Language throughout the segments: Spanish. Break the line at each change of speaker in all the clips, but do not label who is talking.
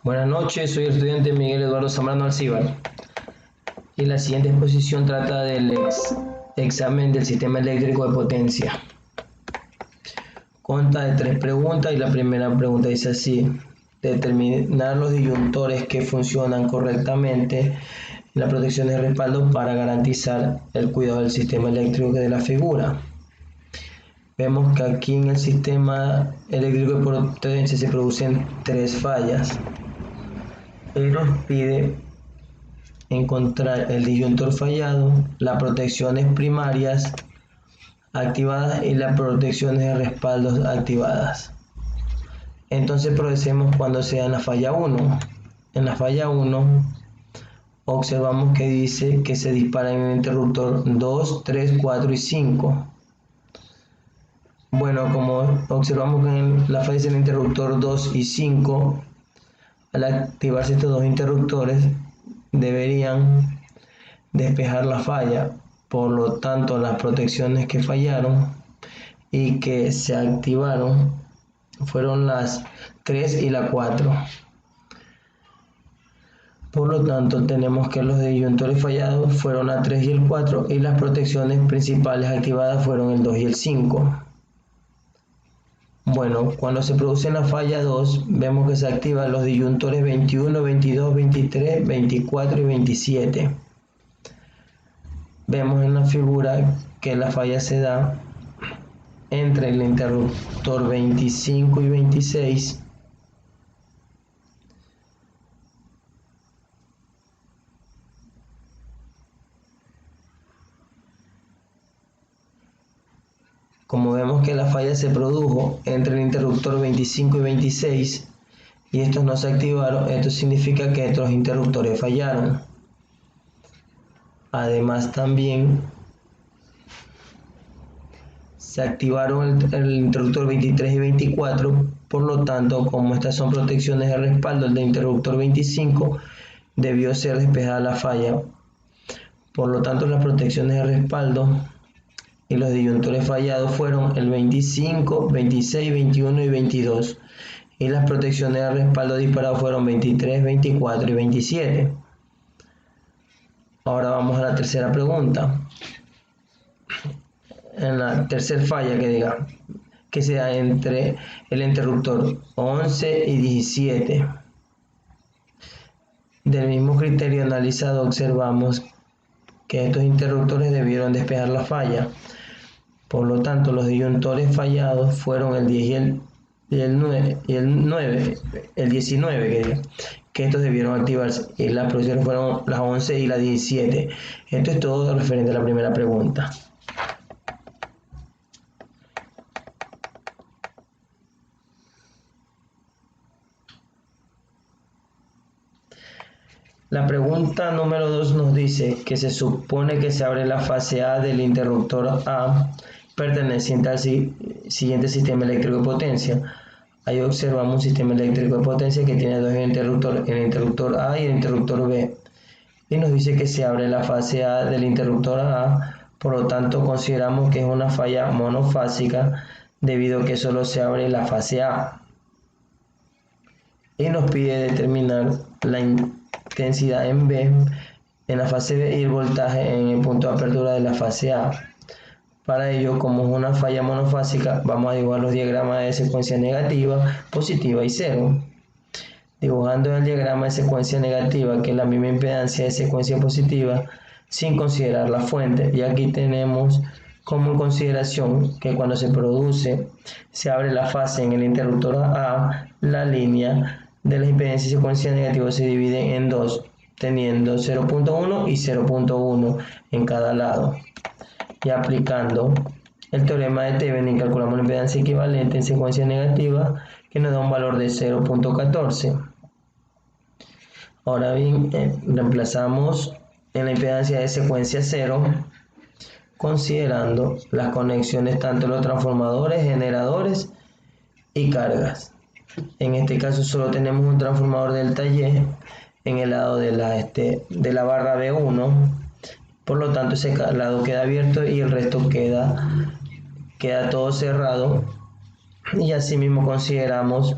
Buenas noches, soy el estudiante Miguel Eduardo Zambrano Alcíbar y la siguiente exposición trata del examen del sistema eléctrico de potencia. Consta de 3 preguntas y la primera pregunta dice así: determinar los disyuntores que funcionan correctamente y la protección de respaldo para garantizar el cuidado del sistema eléctrico de la figura. Vemos que aquí en el sistema eléctrico de potencia se producen 3 fallas. Él nos pide encontrar el disyuntor fallado, las protecciones primarias activadas y las protecciones de respaldos activadas. Entonces procedemos cuando sea en la falla 1. En la falla 1 observamos que dice que se dispara en el interruptor 2, 3, 4 y 5. Bueno, como observamos que en la falla del interruptor 2 y 5, al activarse estos dos interruptores deberían despejar la falla. Por lo tanto, las protecciones que fallaron y que se activaron fueron las 3 y la 4. Por lo tanto, tenemos que los disyuntores fallados fueron la 3 y el 4 y las protecciones principales activadas fueron el 2 y el 5. Bueno, cuando se produce la falla 2, vemos que se activan los disyuntores 21, 22, 23, 24 y 27. Vemos en la figura que la falla se da entre el interruptor 25 y 26. Como vemos que la falla se produjo entre el interruptor 25 y 26 y estos no se activaron, esto significa que estos interruptores fallaron. Además también se activaron el interruptor 23 y 24, por lo tanto, como estas son protecciones de respaldo, el de interruptor 25 debió ser despejada la falla. Por lo tanto, las protecciones de respaldo y los disyuntores fallados fueron el 25, 26, 21 y 22. Y las protecciones de respaldo disparadas fueron 23, 24 y 27. Ahora vamos a la tercera pregunta. En la tercera falla que se da entre el interruptor 11 y 17. Del mismo criterio analizado observamos que estos interruptores debieron despejar la falla. Por lo tanto, los disyuntores fallados fueron el 10 y el 19, que estos debieron activarse, y las protecciones fueron las 11 y las 17. Esto es todo referente a la primera pregunta. La pregunta número 2 nos dice que se supone que se abre la fase A del interruptor A perteneciente al siguiente sistema eléctrico de potencia. Ahí observamos un sistema eléctrico de potencia que tiene dos interruptores, el interruptor A y el interruptor B. Y nos dice que se abre la fase A del interruptor A, por lo tanto consideramos que es una falla monofásica debido a que solo se abre la fase A. Y nos pide determinar la intensidad en B, en la fase B, y el voltaje en el punto de apertura de la fase A. Para ello, como es una falla monofásica, vamos a dibujar los diagramas de secuencia negativa, positiva y cero. Dibujando el diagrama de secuencia negativa, que es la misma impedancia de secuencia positiva, sin considerar la fuente. Y aquí tenemos como consideración que cuando se abre la fase en el interruptor A, la línea de la impedancia de secuencia negativa se divide en dos, teniendo 0.1 y 0.1 en cada lado. Y aplicando el teorema de Thevenin calculamos la impedancia equivalente en secuencia negativa, que nos da un valor de 0.14. Ahora bien, reemplazamos en la impedancia de secuencia 0, considerando las conexiones tanto de los transformadores, generadores y cargas. En este caso solo tenemos un transformador delta Y en el lado de la barra B1, por lo tanto ese lado queda abierto y el resto queda todo cerrado. Y asimismo consideramos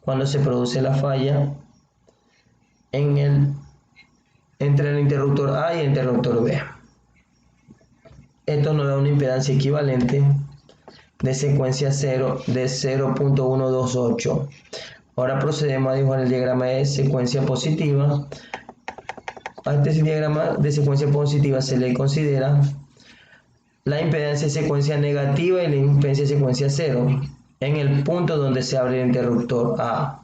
cuando se produce la falla entre el interruptor A y el interruptor B. Esto nos da una impedancia equivalente de secuencia 0 de 0.128. Ahora procedemos a dibujar el diagrama de secuencia positiva. A este diagrama de secuencia positiva se le considera la impedancia de secuencia negativa y la impedancia de secuencia 0 en el punto donde se abre el interruptor A.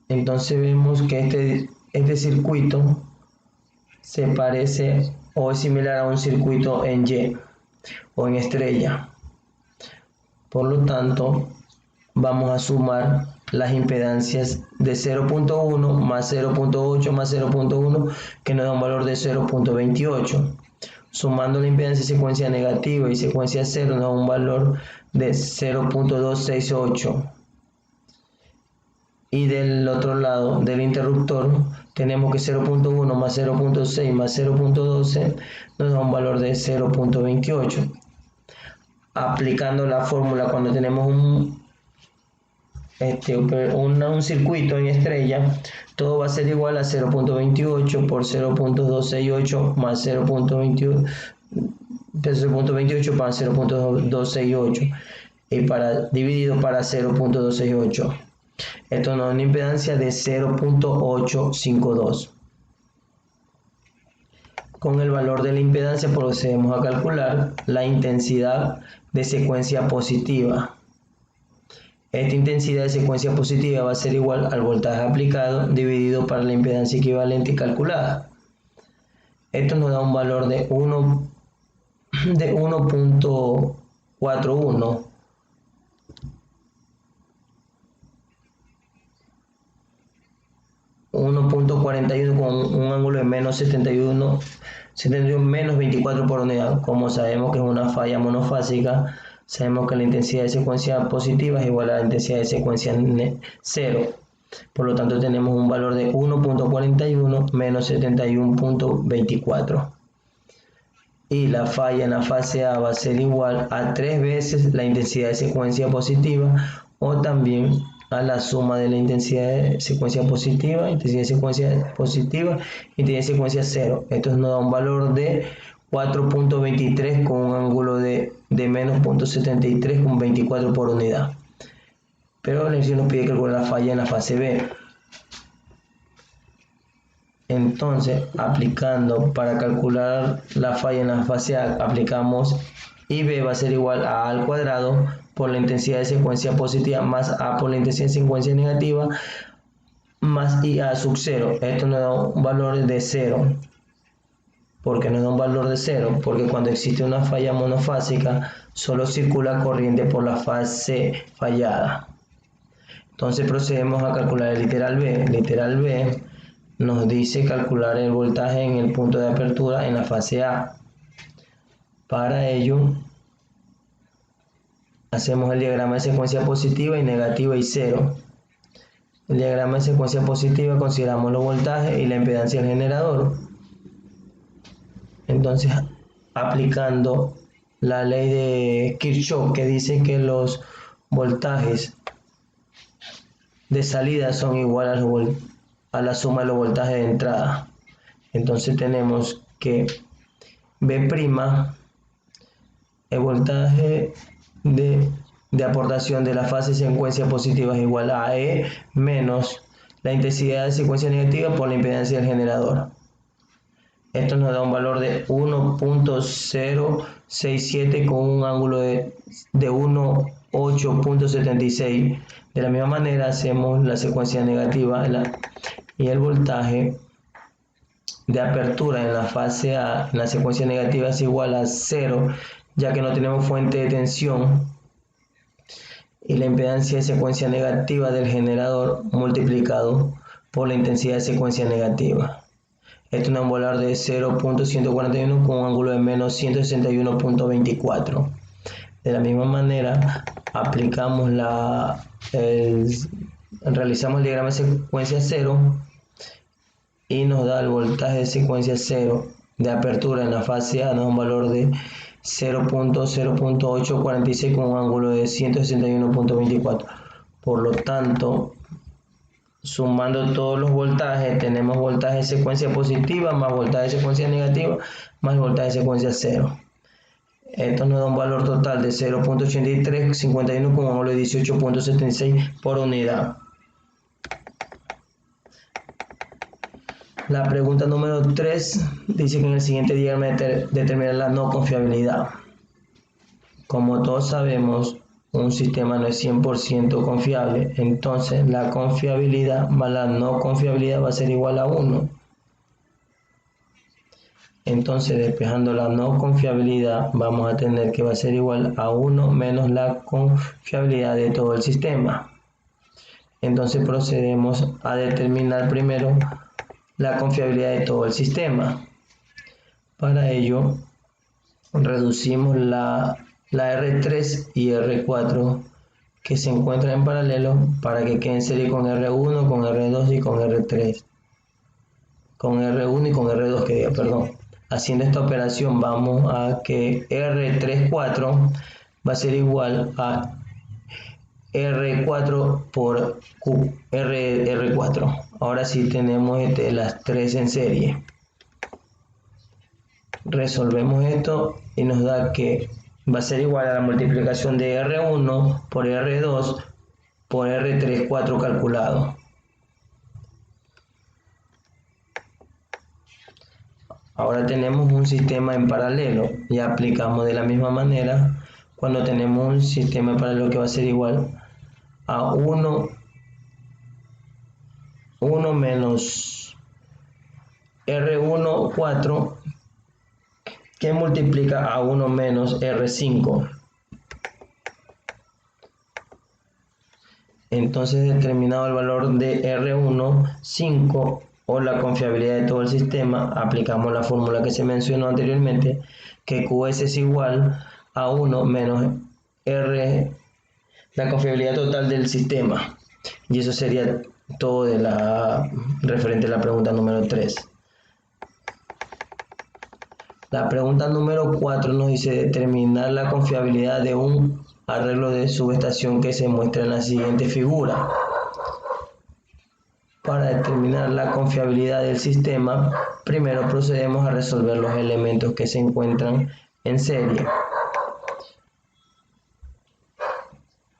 Entonces vemos que este circuito se parece o es similar a un circuito en Y o en estrella. Por lo tanto, vamos a sumar las impedancias de 0.1 más 0.8 más 0.1, que nos da un valor de 0.28. Sumando la impedancia de secuencia negativa y secuencia 0 nos da un valor de 0.268. Y del otro lado del interruptor tenemos que 0.1 más 0.6 más 0.12 nos da un valor de 0.28. Aplicando la fórmula cuando tenemos un circuito en estrella, todo va a ser igual a 0.28 por 0.268 más 0.28 más 0.268 y dividido para 0.268. Esto nos da una impedancia de 0.852. Con el valor de la impedancia procedemos a calcular la intensidad de secuencia positiva. Esta intensidad de secuencia positiva va a ser igual al voltaje aplicado dividido para la impedancia equivalente calculada. Esto nos da un valor de 1.41. con un ángulo de menos 71 menos 24 por unidad. Como sabemos que es una falla monofásica, sabemos que la intensidad de secuencia positiva es igual a la intensidad de secuencia 0. Por lo tanto tenemos un valor de 1.41 menos 71.24. Y la falla en la fase A va a ser igual a 3 veces la intensidad de secuencia positiva, o también a la suma de la intensidad de secuencia positiva, intensidad de secuencia positiva, intensidad de secuencia 0. Esto nos da un valor de 4.23 con un ángulo de menos 0.73 con 24 por unidad. Pero la lección nos pide calcular la falla en la fase B. Entonces, aplicando para calcular la falla en la fase A, aplicamos IB va a ser igual a A al cuadrado por la intensidad de secuencia positiva más A por la intensidad de secuencia negativa más IA sub 0. Esto nos da un valor de 0. ¿Por qué nos da un valor de 0? Porque cuando existe una falla monofásica solo circula corriente por la fase fallada. Entonces procedemos a calcular el literal B. El literal B nos dice calcular el voltaje en el punto de apertura en la fase A. Para ello hacemos el diagrama de secuencia positiva y negativa y 0. El diagrama de secuencia positiva consideramos los voltajes y la impedancia del generador. Entonces, aplicando la ley de Kirchhoff, que dice que los voltajes de salida son iguales a la suma de los voltajes de entrada. Entonces tenemos que B', el voltaje de aportación de la fase secuencia positiva es igual a E menos la intensidad de secuencia negativa por la impedancia del generador. Esto nos da un valor de 1.067 con un ángulo de 1.8.76. De la misma manera hacemos la secuencia negativa y el voltaje de apertura en la fase A, en la secuencia negativa, es igual a 0, ya que no tenemos fuente de tensión, y la impedancia de secuencia negativa del generador multiplicado por la intensidad de secuencia negativa. Esto nos da un valor de 0.141 con un ángulo de menos 161.24. De la misma manera aplicamos realizamos el diagrama de secuencia 0 y nos da el voltaje de secuencia 0 de apertura en la fase A, nos da un valor de 0.846 con un ángulo de 161.24. Por lo tanto, sumando todos los voltajes, tenemos voltaje de secuencia positiva más voltaje de secuencia negativa más voltaje de secuencia 0. Esto nos da un valor total de 0.8351 con un ángulo de 18.76 por unidad. La pregunta número 3 dice que en el siguiente diagrama determina la no confiabilidad. Como todos sabemos, un sistema no es 100% confiable, entonces la confiabilidad más la no confiabilidad va a ser igual a 1. Entonces, despejando la no confiabilidad, vamos a tener que va a ser igual a 1 menos la confiabilidad de todo el sistema. Entonces procedemos a determinar primero la confiabilidad de todo el sistema. Para ello, reducimos la R3 y R4 que se encuentran en paralelo para que queden en serie con R1, con R2 y con R3. Con R1 y con R2, que diga, perdón. Haciendo esta operación vamos a que R34 va a ser igual a R4 por Q, R4. Ahora sí tenemos las 3 en serie. Resolvemos esto y nos da que va a ser igual a la multiplicación de R1 por R2 por R34 calculado. Ahora tenemos un sistema en paralelo y aplicamos de la misma manera cuando tenemos un sistema en paralelo que va a ser igual a 1 menos R1 4 que multiplica a 1 menos R5. Entonces, determinado el valor de R1, 5 o la confiabilidad de todo el sistema, aplicamos la fórmula que se mencionó anteriormente, que QS es igual a 1 menos R, la confiabilidad total del sistema. Y eso sería todo de referente a la pregunta número 3. La pregunta número 4 nos dice determinar la confiabilidad de un arreglo de subestación que se muestra en la siguiente figura. Para determinar la confiabilidad del sistema, primero procedemos a resolver los elementos que se encuentran en serie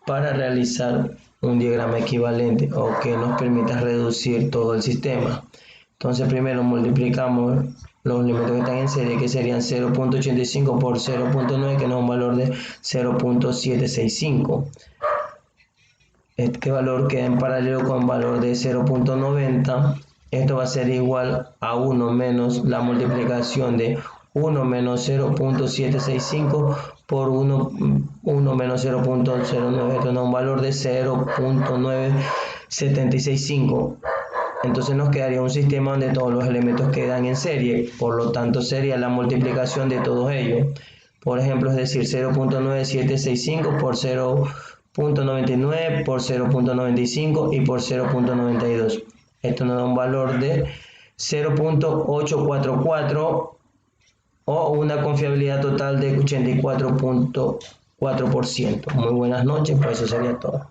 para realizar un diagrama equivalente o que nos permita reducir todo el sistema. Entonces primero multiplicamos los elementos que están en serie, que serían 0.85 por 0.9, que nos da un valor de 0.765. Este valor queda en paralelo con el valor de 0.90. Esto va a ser igual a 1 menos la multiplicación de 1 menos 0.765 por 1 menos 0.09. Esto nos da un valor de 0.9765. Entonces nos quedaría un sistema donde todos los elementos quedan en serie, por lo tanto sería la multiplicación de todos ellos. Por ejemplo, es decir, 0.9765 por 0.99 por 0.95 y por 0.92. Esto nos da un valor de 0.844 o una confiabilidad total de 84.4%. Muy buenas noches, pues eso sería todo.